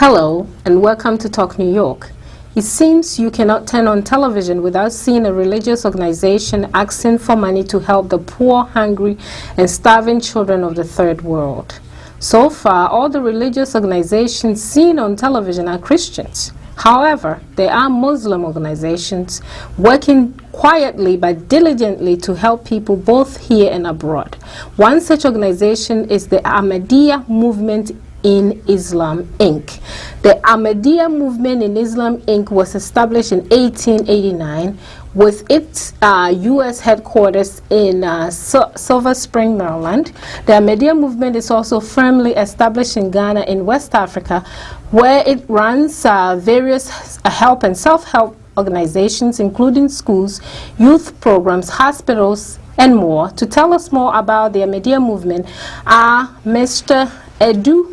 Hello, and welcome to Talk New York. It seems you cannot turn on television without seeing a religious organization asking for money to help the poor, hungry, and starving children of the third world. So far, all the religious organizations seen on television are Christians. However, there are Muslim organizations working quietly but diligently to help people both here and abroad. One such organization is the Ahmadiyya movement in Islam, Inc. The Ahmadiyya movement in Islam, Inc. was established in 1889 with its U.S. headquarters in Silver Spring, Maryland. The Ahmadiyya movement is also firmly established in Ghana in West Africa, where it runs various help and self-help organizations, including schools, youth programs, hospitals, and more. To tell us more about the Ahmadiyya movement are Mr. Edu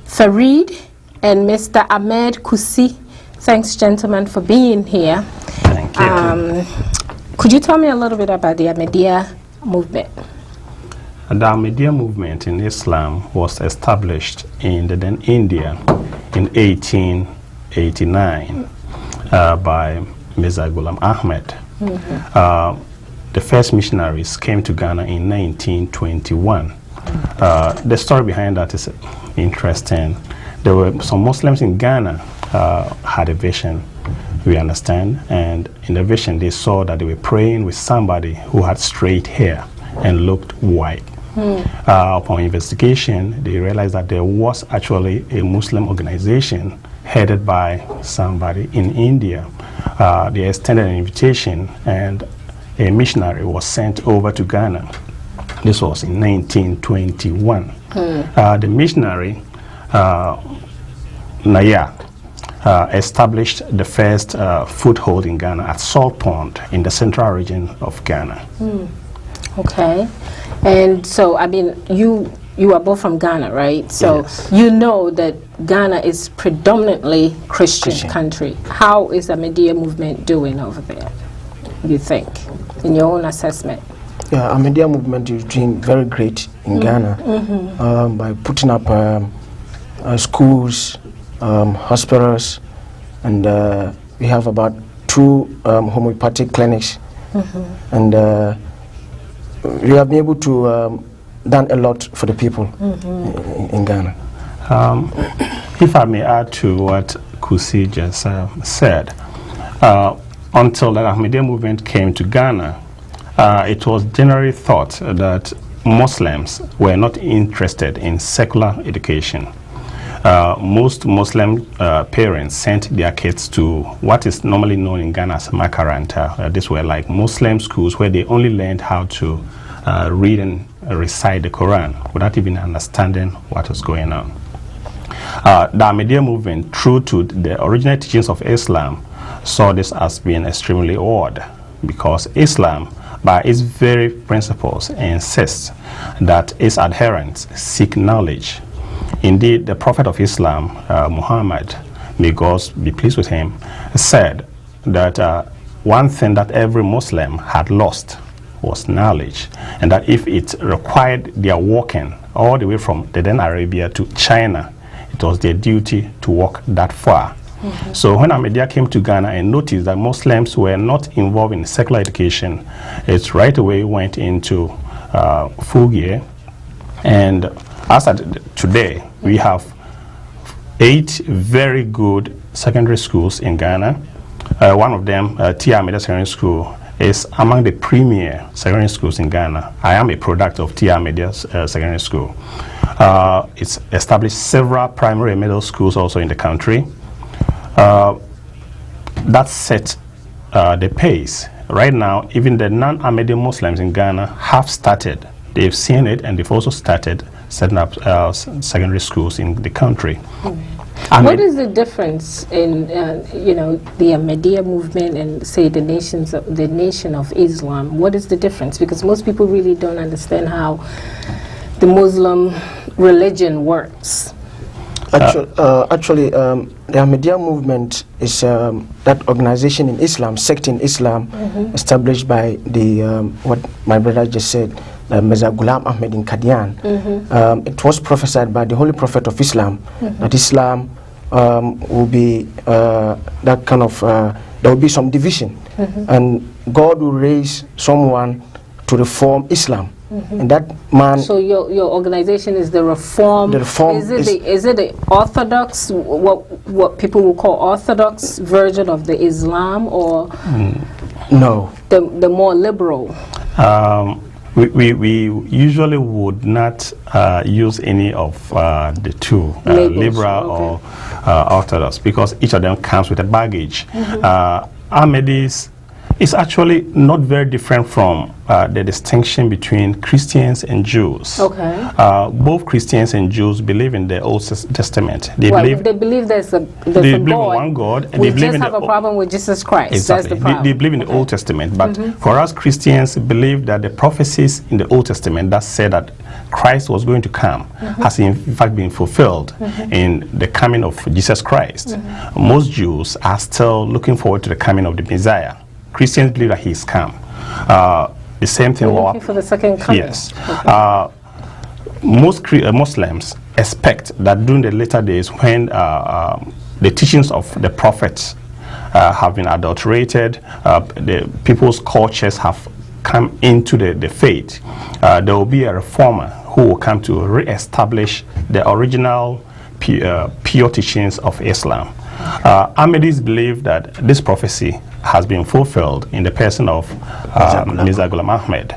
Farid and Mr. Ahmed Kusi. Thanks, gentlemen, for being here. Thank you. Could you tell me a little bit about the Ahmadiyya movement? The Ahmadiyya movement in Islam was established in then India in 1889 by Mirza Ghulam Ahmed. The first missionaries came to Ghana in 1921. The story behind that is interesting. There were some Muslims in Ghana had a vision, we understand, and in the vision they saw that they were praying with somebody who had straight hair and looked white. Upon investigation, they realized that there was actually a Muslim organization headed by somebody in India. They extended an invitation and a missionary was sent over to Ghana. This was in 1921. The missionary, Yaa, established the first foothold in Ghana at Salt Pond in the central region of Ghana. Okay. And so, I mean, you are both from Ghana, right? So yes. You know that Ghana is predominantly Christian country. How is the Ahmadiyya movement doing over there, you think, in your own assessment? Yeah, Ahmadiyya movement is doing very great in Ghana by putting up schools, hospitals, and we have about 2 homeopathic clinics, and we have been able to done a lot for the people in Ghana. If I may add to what Kusi just said, until the Ahmadiyya movement came to Ghana, it was generally thought that Muslims were not interested in secular education. Most Muslim parents sent their kids to what is normally known in Ghana as Makaranta. These were like Muslim schools where they only learned how to read and recite the Quran without even understanding what was going on. The Ahmadiyya movement, true to the original teachings of Islam, saw this as being extremely odd, because Islam, by its very principles, insists that its adherents seek knowledge. Indeed, the Prophet of Islam, Muhammad, may God be pleased with him, said that one thing that every Muslim had lost was knowledge, and that if it required their walking all the way from the then Arabia to China, it was their duty to walk that far. So when Ahmadiyya came to Ghana and noticed that Muslims were not involved in secular education, it right away went into full gear. And as at today, we have 8 very good secondary schools in Ghana. One of them, Yaa Okoampa-Ahoofe Secondary School, is among the premier secondary schools in Ghana. I am a product of Yaa Okoampa-Ahoofe Secondary School. It's established several primary and middle schools also in the country. That set the pace. Right now, even the non-Ahmadiyya Muslims in Ghana have started. They've seen it, and they've also started setting up secondary schools in the country. What is the difference in, the Ahmadiyya movement and, say, the nation of Islam? What is the difference? Because most people really don't understand how the Muslim religion works. Actually, the Ahmadiyya movement is that organization in Islam, sect in Islam, established by the what my brother just said, Mirza Ghulam Ahmed in Qadian, it was prophesied by the Holy Prophet of Islam that Islam will be that kind of, there will be some division, and God will raise someone to reform Islam. And that man. So your organization is the Reform. The Reform is it the Orthodox, what people will call Orthodox version of the Islam, or no, the more liberal? We usually would not use any of the two, liberal or Orthodox, because each of them comes with a baggage. Ahmadis is actually not very different from the distinction between Christians and Jews. Both Christians and Jews believe in the Old Testament. They believe there's a believe in one God, and we they believe just have a problem with Jesus Christ. Exactly. That's the problem. They believe in the Old Testament, but for us Christians believe that the prophecies in the Old Testament that said that Christ was going to come has in fact been fulfilled in the coming of Jesus Christ. Most Jews are still looking forward to the coming of the Messiah. Christians believe that he's come. The same thing. We're looking for the second coming. Yes. Most Muslims expect that during the later days, when the teachings of the prophets have been adulterated, the people's cultures have come into the faith, there will be a reformer who will come to re-establish the original pure teachings of Islam. Ahmadis believe that this prophecy has been fulfilled in the person of Mirza Ghulam Ahmed.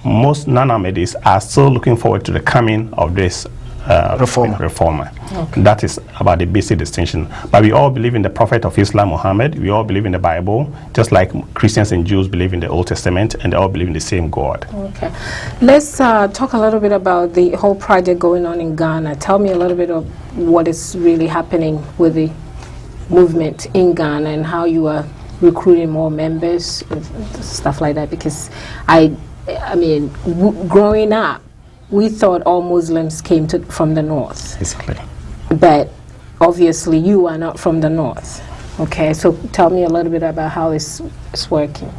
Most non-Ahmadis are still looking forward to the coming of this reformer. That is about the basic distinction. But we all believe in the Prophet of Islam, Muhammad. We all believe in the Bible, just like Christians and Jews believe in the Old Testament, and they all believe in the same God. Okay. Let's talk a little bit about the whole project going on in Ghana. Tell me a little bit of what is really happening with the movement in Ghana and how you are recruiting more members and stuff like that, because I mean, growing up, we thought all Muslims came from the north. Exactly. But obviously you are not from the north. Okay, so tell me a little bit about how it's working.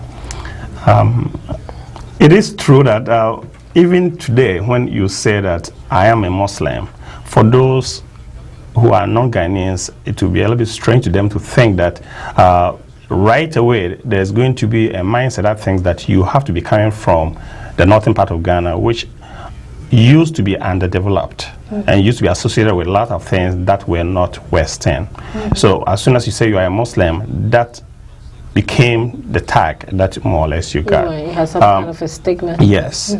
It is true that even today, when you say that I am a Muslim, for those who are non-Ghanaians, it will be a little bit strange to them to think that right away there's going to be a mindset that thinks that you have to be coming from the northern part of Ghana, which used to be underdeveloped and used to be associated with a lot of things that were not Western. So as soon as you say you are a Muslim, that became the tag that more or less you got. It has some kind of a stigma. Yes.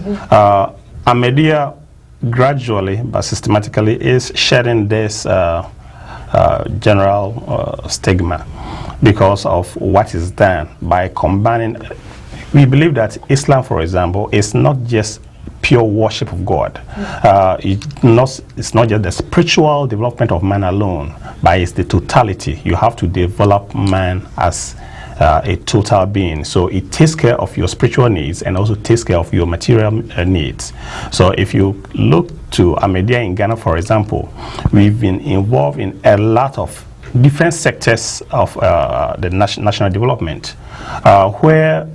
Ahmadiyya gradually but systematically is shedding this general stigma because of what is done by combining. We believe that Islam, for example, is not just pure worship of God. It's not just the spiritual development of man alone, but it's the totality. You have to develop man as a total being. So it takes care of your spiritual needs and also takes care of your material needs. So if you look to Ahmadiyya in Ghana, for example, we've been involved in a lot of different sectors of the national development, where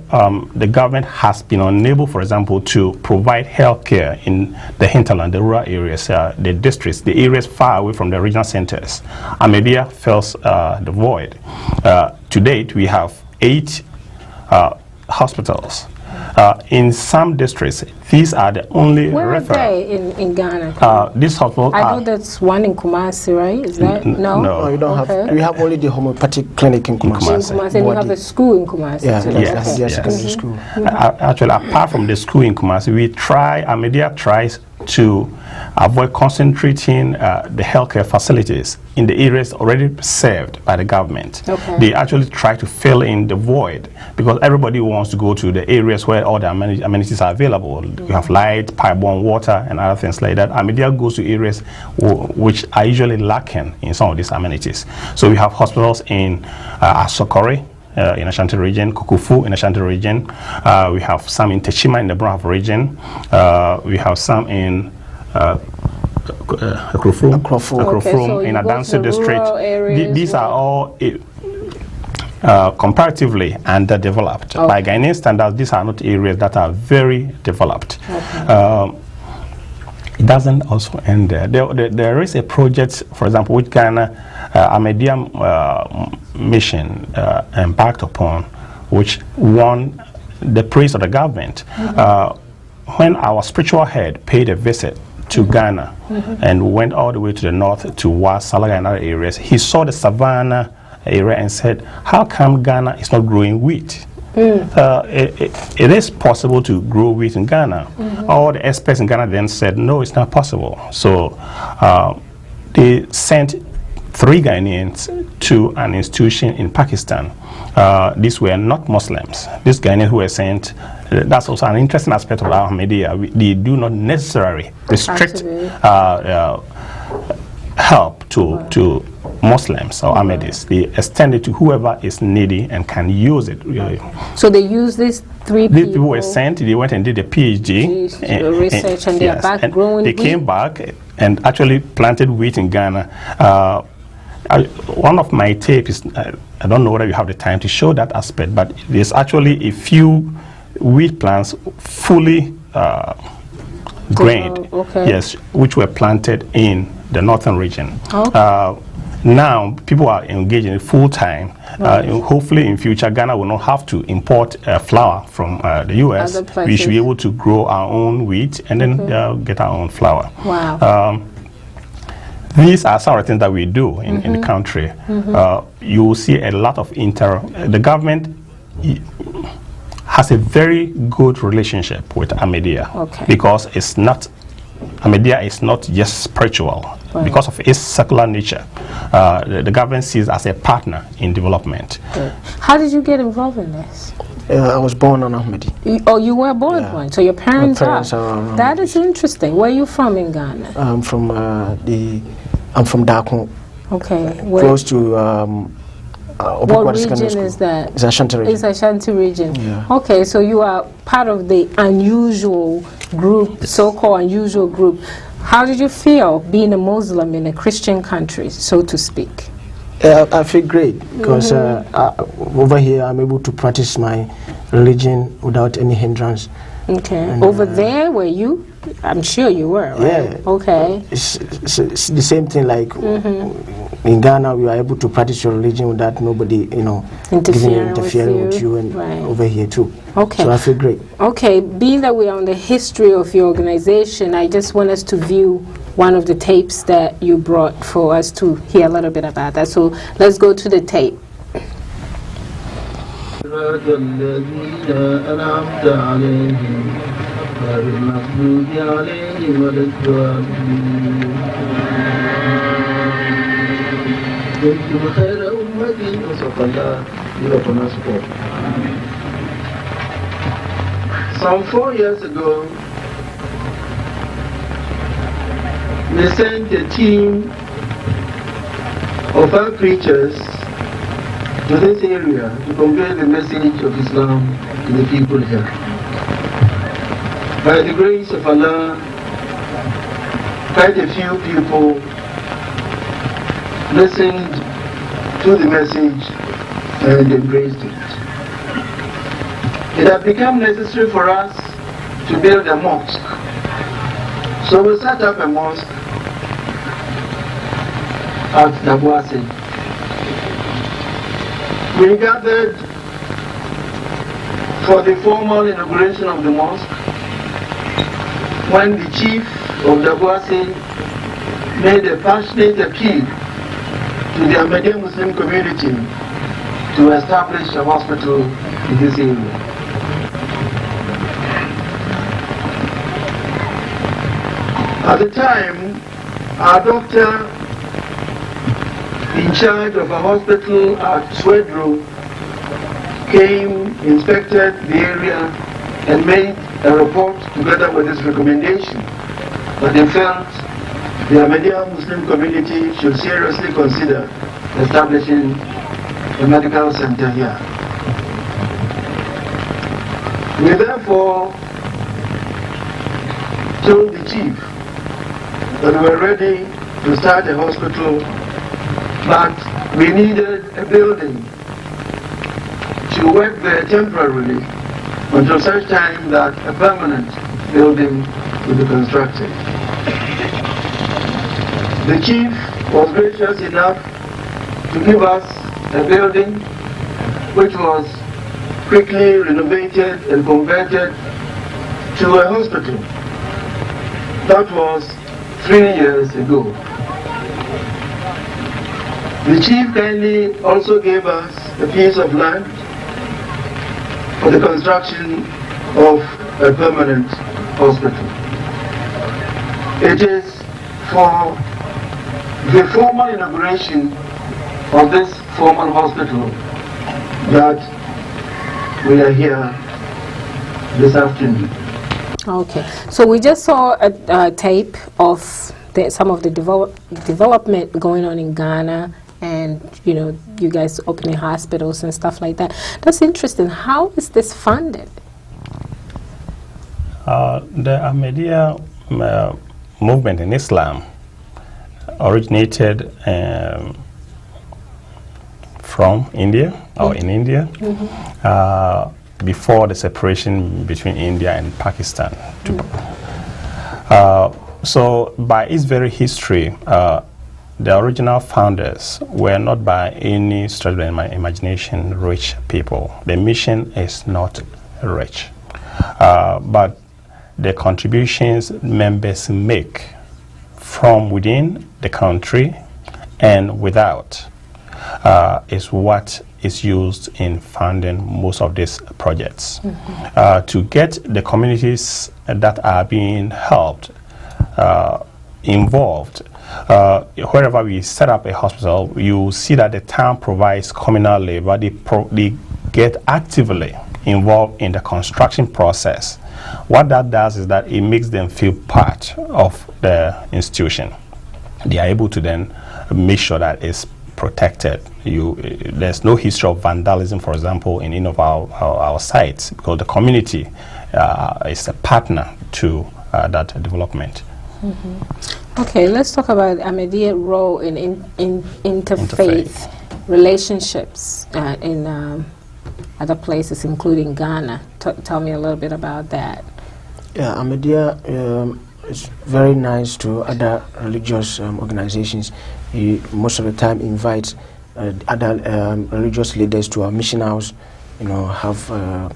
the government has been unable, for example, to provide health care in the hinterland, the rural areas, the districts, the areas far away from the regional centers. Ahmadiyya fills the void. To date, we have 8 hospitals. In some districts, these are the only Where are they in Ghana? This hospital. I know that's one in Kumasi, right? Is that no? No, you don't have. We have only the homeopathic clinic in Kumasi. In Kumasi, and you have a school in Kumasi. Yeah, yes. secondary school. Actually, apart from the school in Kumasi, Ahmadiyya tries to avoid concentrating the healthcare facilities in the areas already served by the government. They actually try to fill in the void because everybody wants to go to the areas where all the amenities are available. You have light, pipe-borne water, and other things like that. Ahmadiyya goes to areas which are usually lacking in some of these amenities. So we have hospitals in Asokore, in Ashanti region, Kukufu in Ashanti region. We have some in Techima in the Brahaf region. We have some in Akrofrom so in Adansi district. These are all comparatively underdeveloped. Okay. By Ghanaian standards, these are not areas that are very developed. Okay. It doesn't also end there. There is a project, for example, which Ghana Ahmadiyya mission embarked upon, which won the praise of the government. When our spiritual head paid a visit to Ghana and went all the way to the north to Was, Salaga and other areas, he saw the savannah area and said, how come Ghana is not growing wheat? It is possible to grow wheat in Ghana. All the experts in Ghana then said, no, it's not possible. So they sent 3 Ghanaians to an institution in Pakistan. These were not Muslims. These Ghanaians who were sent, that's also an interesting aspect of Ahmadiyya. They do not necessarily restrict help to Muslims or Ahmadis. They extend it to whoever is needy and can use it. Really. So they use these 3 people. These people were sent, they went and did a PhD. Research, and they are back and growing they wheat. came back and actually planted wheat in Ghana. One of my tapes, I don't know whether you have the time to show that aspect, but there's actually a few wheat plants fully grained, yes, which were planted in the northern region. Now people are engaged in it full time. Hopefully in future Ghana will not have to import flour from the US. We should be able to grow our own wheat and then get our own flour. Wow. These are some of the things that we do in the country. You will see a lot of the government has a very good relationship with Ahmadiyya because it's not, Ahmadiyya is not just spiritual. Because of its secular nature, the government sees as a partner in development. How did you get involved in this? I was born on Ahmadi. Oh, you were born one, so your parents, are. That is interesting. Where are you from in Ghana? I'm from Dakon. Okay. Close to what region is that? It's Ashanti region. It's Ashanti region. Yeah. Okay, so you are part of the unusual group, so-called unusual group. How did you feel being a Muslim in a Christian country, so to speak? I feel great because over here I'm able to practice my religion without any hindrance. Okay. And, over there, were you? I'm sure you were, right? Yeah. Okay. It's the same thing like in Ghana, we are able to practice your religion without nobody, interfering with you and over here too. Okay. So I feel great. Okay. Being that we are on the history of your organization, I just want us to view one of the tapes that you brought for us to hear a little bit about that. So let's go to the tape. Some 4 years ago, we sent a team of our preachers to this area to convey the message of Islam to the people here. By the grace of Allah, quite a few people listened to the message and embraced it. It had become necessary for us to build a mosque. So we set up a mosque at Dabuasi. We gathered for the formal inauguration of the mosque when the chief of Dabuasi made a passionate appeal to the Ahmadiyya Muslim community to establish a hospital in this area. At the time, our doctor in charge of a hospital at Swedro came, inspected the area and made a report together with his recommendation that they felt the Ahmadiyya Muslim community should seriously consider establishing a medical center here. We therefore told the chief that we were ready to start a hospital, but we needed a building to work there temporarily until such time that a permanent building will be constructed. The chief was gracious enough to give us a building which was quickly renovated and converted to a hospital. That was 3 years ago. The chief kindly also gave us a piece of land for the construction of a permanent hospital. It is for the formal inauguration of this formal hospital that we are here this afternoon. Okay, so we just saw a tape of some of the development going on in Ghana, and you guys opening hospitals and stuff like that. That's interesting. How is this funded? The Ahmadiyya movement in Islam originated from India, or in India, before the separation between India and Pakistan. So by its very history, the original founders were not by any stretch of my imagination rich people. The mission is not rich, but the contributions members make from within the country and without is what is used in funding most of these projects. To get the communities that are being helped involved, wherever we set up a hospital, you see that the town provides communal labor. They get actively involved in the construction process. What that does is that it makes them feel part of the institution. They are able to then make sure that it's protected. There's no history of vandalism, for example, in any of our sites, because the community is a partner to that development. Okay, let's talk about Ahmadiyya role in interfaith relationships in other places, including Ghana. Tell me a little bit about that. Yeah, Ahmadiyya is very nice to other religious organizations. He most of the time invites other religious leaders to our mission house, have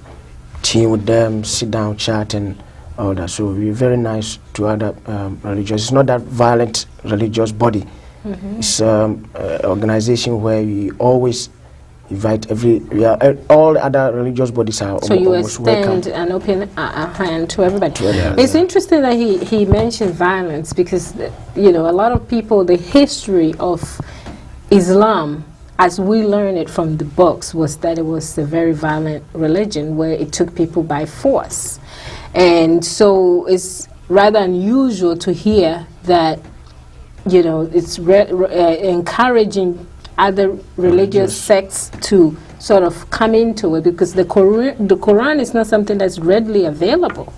tea with them, sit down, chat, and all that. So we're very nice to other religious. It's not that violent religious body. It's an organization where we always invite all other religious bodies are so you almost welcome. extend an open hand to everybody. Yeah. It's interesting that he mentioned violence, because a lot of people, the history of Islam as we learn it from the books was that it was a very violent religion where it took people by force. And so it's rather unusual to hear that it's encouraging other religious sects to sort of come into it, because the Quran is not something that's readily available.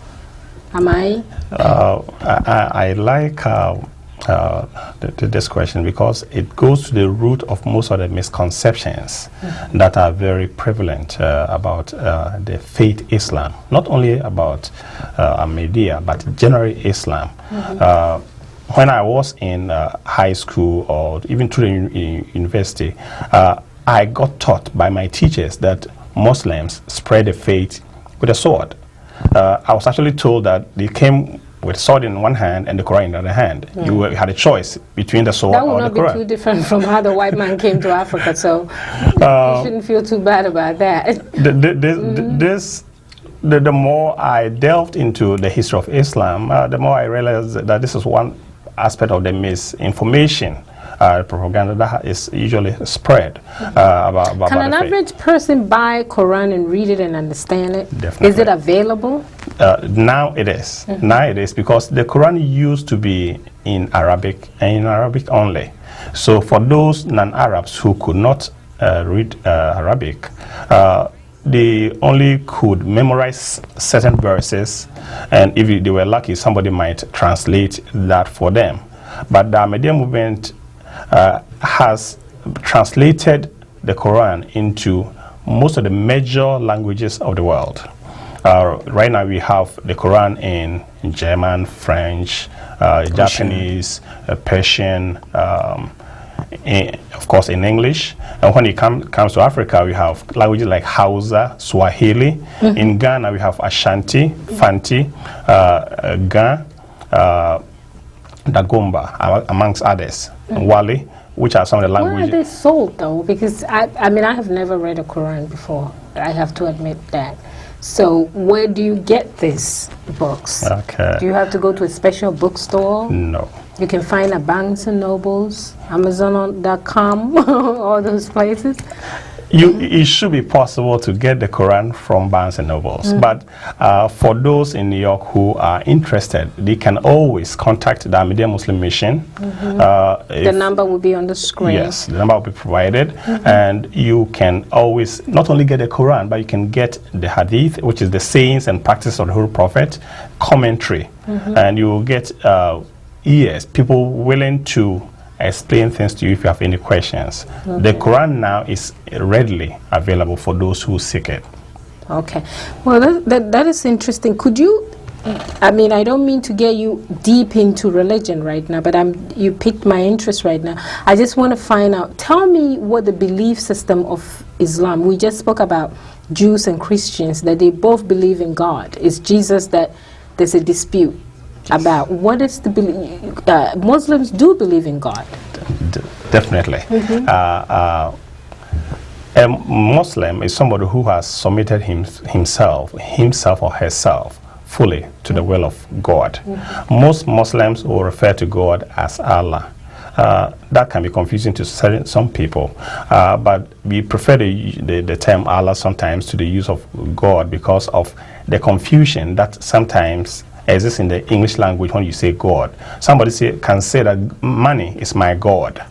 Am I? I like this question because it goes to the root of most of the misconceptions that are very prevalent about the faith Islam, not only about Ahmadiyya, but generally Islam. When I was in high school or even through the university, I got taught by my teachers that Muslims spread the faith with a sword. I was actually told that they came with a sword in one hand and the Quran in the other hand. You had a choice between the sword or the Quran. That would not be too different from how the white man came to Africa, so you shouldn't feel too bad about that. The more I delved into the history of Islam, the more I realized that this is one aspect of the misinformation propaganda that is usually spread about Can an the faith. average person buy Quran and read it and understand it? Definitely. Is it available? Now it is. Now it is, because the Quran used to be in Arabic and in Arabic only. So for those non-Arabs who could not read Arabic, they only could memorize certain verses, and if they were lucky, somebody might translate that for them. But the Ahmadiyya movement has translated the Quran into most of the major languages of the world. Right now we have the Quran in German, French, Japanese, Persian, of course in English. And when it comes to Africa, we have languages like Hausa, Swahili. In Ghana, we have Ashanti, Fanti, Ga, Dagomba, amongst others, Wali, which are some of the languages. Where are they sold though? Because I mean, I have never read a Quran before. I have to admit that. So where do you get these books? Okay. Do you have to go to a special bookstore? No. You can find at Barnes and Nobles, Amazon.com, all those places. It should be possible to get the Quran from Barnes and Nobles, but for those in New York who are interested, they can always contact the Ahmadiyya Muslim Mission. The number will be on the screen. Yes, the number will be provided, and you can always not only get the Quran, but you can get the Hadith, which is the sayings and practice of the Holy Prophet, commentary, and you will get people willing to explain things to you if you have any questions. The Quran now is readily available for those who seek it. Okay. Well, that is interesting. Could you, I mean, I don't mean to get you deep into religion right now, but you piqued my interest right now. I just want to find out, tell me what the belief system of Islam, we just spoke about Jews and Christians, that they both believe in God. It's Jesus that there's a dispute about. What is the belief? Muslims do believe in God. Definitely. A Muslim is somebody who has submitted himself or herself fully to the will of God. Most Muslims will refer to God as Allah. That can be confusing to some people, but we prefer the term Allah sometimes to the use of God because of the confusion that sometimes exists in the English language when you say God. Somebody can say that money is my God.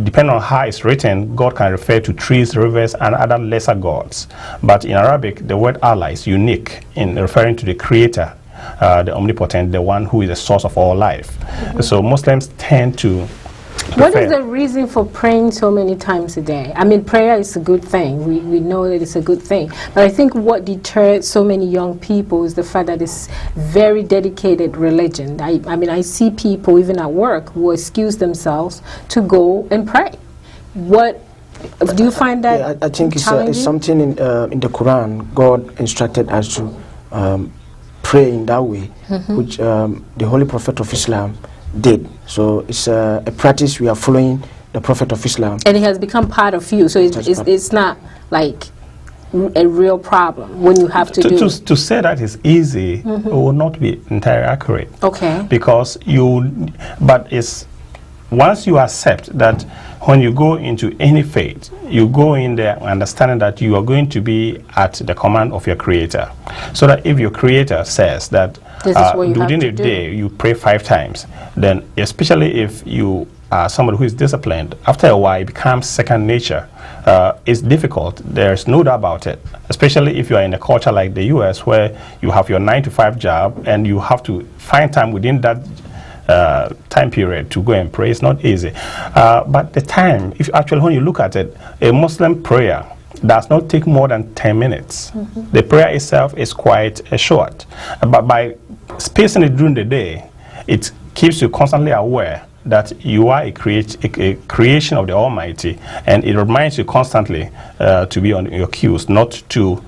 Depending on how it's written, God can refer to trees, rivers, and other lesser gods. But in Arabic, the word Allah is unique in referring to the Creator, the omnipotent, the one who is the source of all life. So Muslims tend to What is the reason for praying so many times a day? I mean, prayer is a good thing. We know that it's a good thing. But I think what deters so many young people is the fact that it's very dedicated religion. I mean, I see people, even at work, who excuse themselves to go and pray. What do you find that I think it's something in the Quran. God instructed us to pray in that way, which the Holy Prophet of Islam did. So it's a practice we are following the Prophet of Islam. And it has become part of you, so it's not like a real problem when you have to do it. To say that is easy will not be entirely accurate. Okay. Because but it's once you accept that when you go into any faith, you go in there understanding that you are going to be at the command of your Creator. So that if your Creator says that within a day you pray 5 times, then especially if you are somebody who is disciplined, after a while it becomes second nature. It's difficult, there's no doubt about it, especially if you are in a culture like the US where you have your 9-to-5 job and you have to find time within that time period to go and pray. It's not easy. But the time, when you look at it, a Muslim prayer does not take more than 10 minutes. The prayer itself is quite short. But by spacing it during the day, it keeps you constantly aware that you are a creation of the Almighty, and it reminds you constantly to be on your cues, not to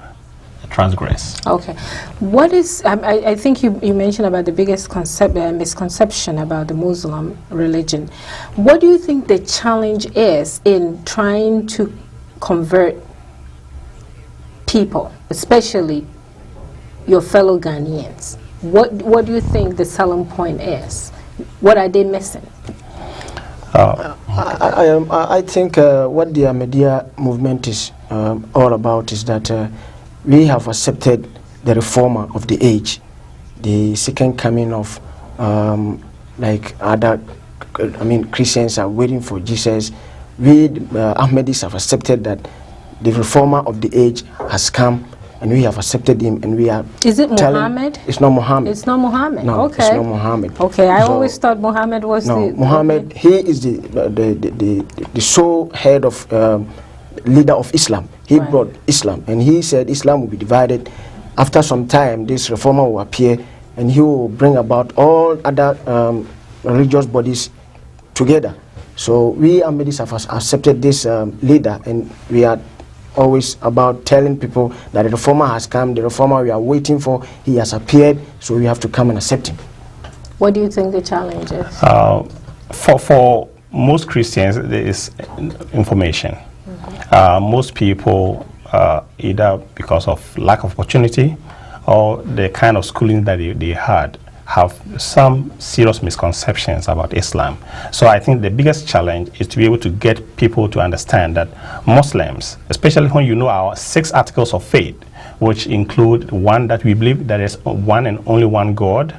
transgress. Okay. What is, I think you mentioned about the biggest misconception about the Muslim religion. What do you think the challenge is in trying to convert people, especially your fellow Ghanaians? What do you think the selling point is? What are they missing? I think what the Ahmadiyya movement is all about is that we have accepted the reformer of the age, the second coming of like other, Christians are waiting for Jesus. We Ahmadis have accepted that the reformer of the age has come, and we have accepted him, and we are. Is it Muhammad? It's not Muhammad. It's not Muhammad. No, okay. It's not Muhammad. Okay, I always thought Muhammad was Muhammad. He is the sole head of leader of Islam. He Right. brought Islam, and he said Islam will be divided. After some time, this reformer will appear, and he will bring about all other religious bodies together. So we Ahmadis have accepted this leader, and we are always about telling people that the reformer has come, the reformer we are waiting for, he has appeared, so we have to come and accept him. What do you think the challenge is? For most Christians, there is information. Most people, either because of lack of opportunity or the kind of schooling that they had, have some serious misconceptions about Islam. So I think the biggest challenge is to be able to get people to understand that Muslims, especially when you know our 6 articles of faith, which include one that we believe there is one and only one God.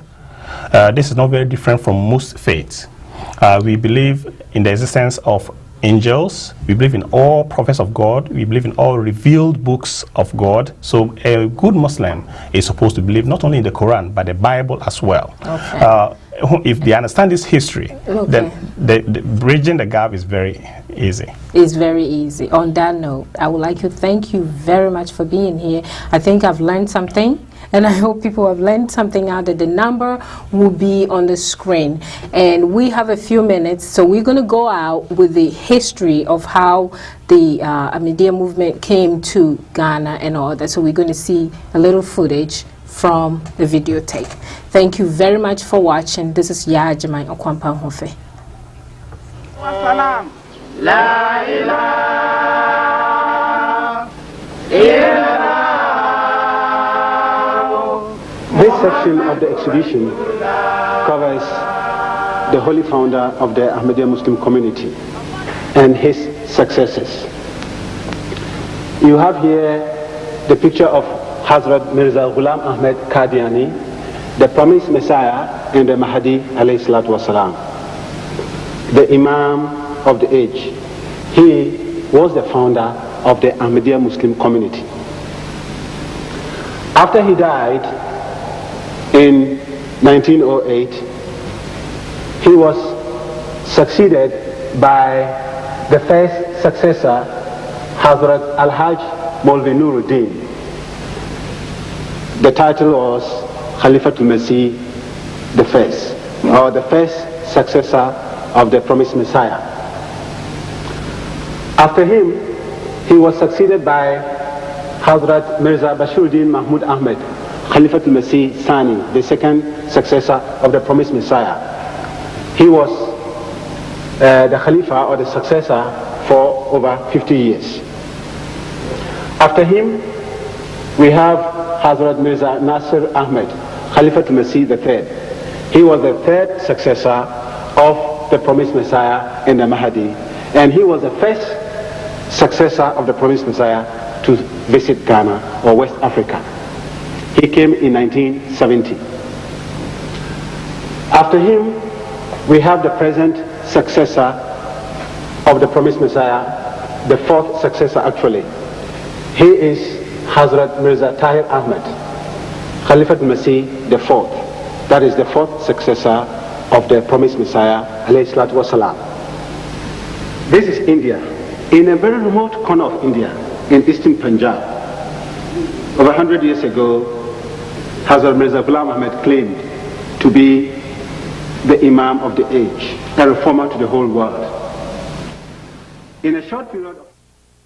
This is not very different from most faiths. We believe in the existence of angels. We believe in all prophets of God. We believe in all revealed books of God. So a good Muslim is supposed to believe not only in the Quran, but the Bible as well. Okay. If they understand this history, Okay. then the bridging the gap is very easy. It's very easy. On that note, I would like to thank you very much for being here. I think I've learned something, and I hope people have learned something out. That the number will be on the screen, and we have a few minutes, so we're going to go out with the history of how the Ahmadiyya movement came to Ghana and all that. So we're going to see a little footage from the videotape. Thank you very much for watching. This is Yaa Okoampa-Ahoofe. La ilaha illallah. This section of the exhibition covers the holy founder of the Ahmadiyya Muslim community and his successors. You have here the picture of Hazrat Mirza Ghulam Ahmed Qadiani, the promised Messiah and the Mahdi alayhi salatu wasalam, the Imam of the age. He was the founder of the Ahmadiyya Muslim community. After he died in 1908, he was succeeded by the first successor, Hazrat Al-Hajj Maulvi Nuruddin. The title was Khalifatul Masih the first, or the first successor of the promised Messiah. After him, he was succeeded by Hazrat Mirza Bashiruddin Mahmud Ahmed, Khalifatul Masih Sani, the second successor of the promised Messiah. He was the Khalifa or the successor for over 50 years. After him, we have Hazrat Mirza Nasir Ahmed, Khalifatul Masih III. He was the third successor of the promised Messiah and the Mahdi, and he was the first successor of the promised Messiah to visit Ghana or West Africa. He came in 1970. After him, we have the present successor of the promised Messiah, the fourth successor actually. He is Hazrat Mirza Tahir Ahmed, Khalifatul Masih the fourth. That is the fourth successor of the promised Messiah alayhi salatu wasalam. This is India, in a very remote corner of India, in eastern Punjab. Over 100 years ago, Hazrat Mirza Ghulam Ahmed claimed to be the Imam of the age, a reformer to the whole world. In a short period of